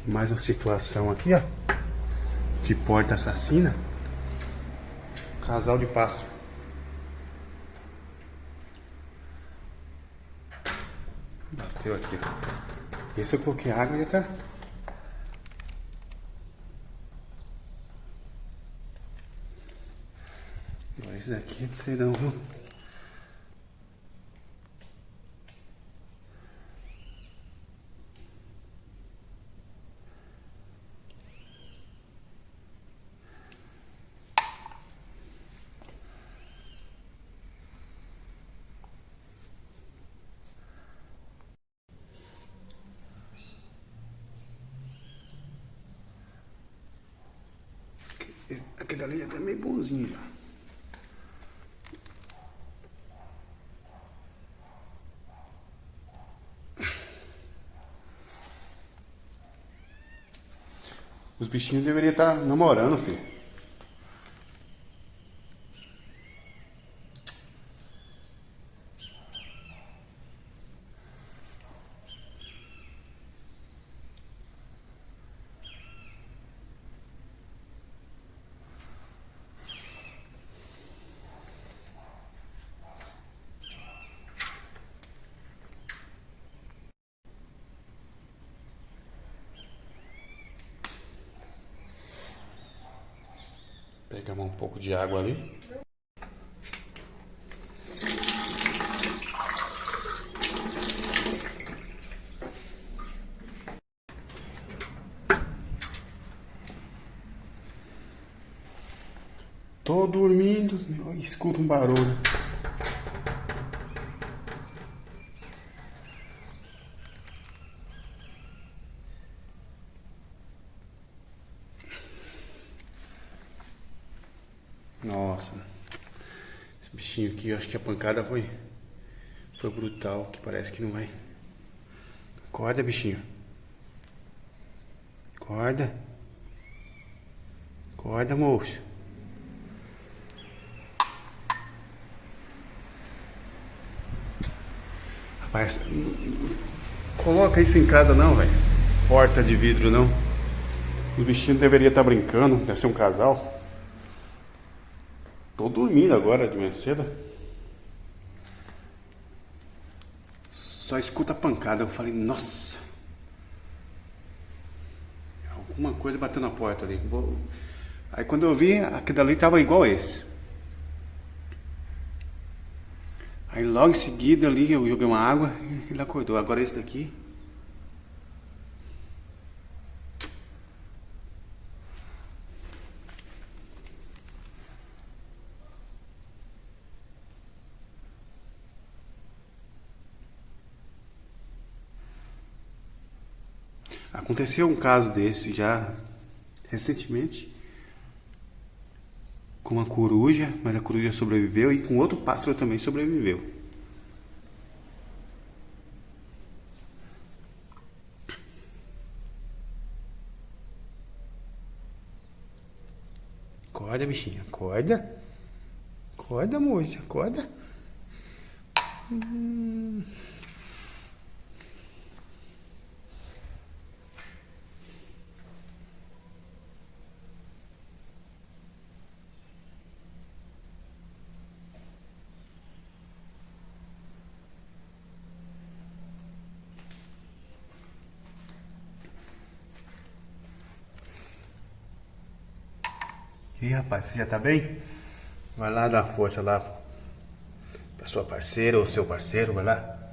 Mais uma situação aqui, ó, de porta assassina. Casal de pássaro. Bateu aqui, ó. Esse eu coloquei água e ele tá... Agora esse daqui não sei não, viu? Aquele ali é até meio bonzinho já. Os bichinhos deveriam estar namorando, filho. Pegamos um pouco de água ali. Tô dormindo, escuto um barulho. Nossa, esse bichinho aqui, eu acho que a pancada foi brutal, que parece que não vai. Acorda, bichinho. Acorda. Acorda, moço. Rapaz, coloca isso em casa não, velho. Porta de vidro não. O bichinho deveria estar brincando, deve ser um casal. Tô dormindo agora de manhã cedo. Só escuta a pancada. Eu falei, nossa. Alguma coisa bateu na porta ali. Aí quando eu vi, aquele ali tava igual esse. Aí logo em seguida ali eu joguei uma água e ele acordou. Agora esse daqui. Aconteceu um caso desse já recentemente com uma coruja, mas a coruja sobreviveu e com outro pássaro também sobreviveu. Acorda, bichinha, acorda. Acorda, moça, acorda. E aí, rapaz, você já tá bem? Vai lá dar força lá pra sua parceira ou seu parceiro, vai lá.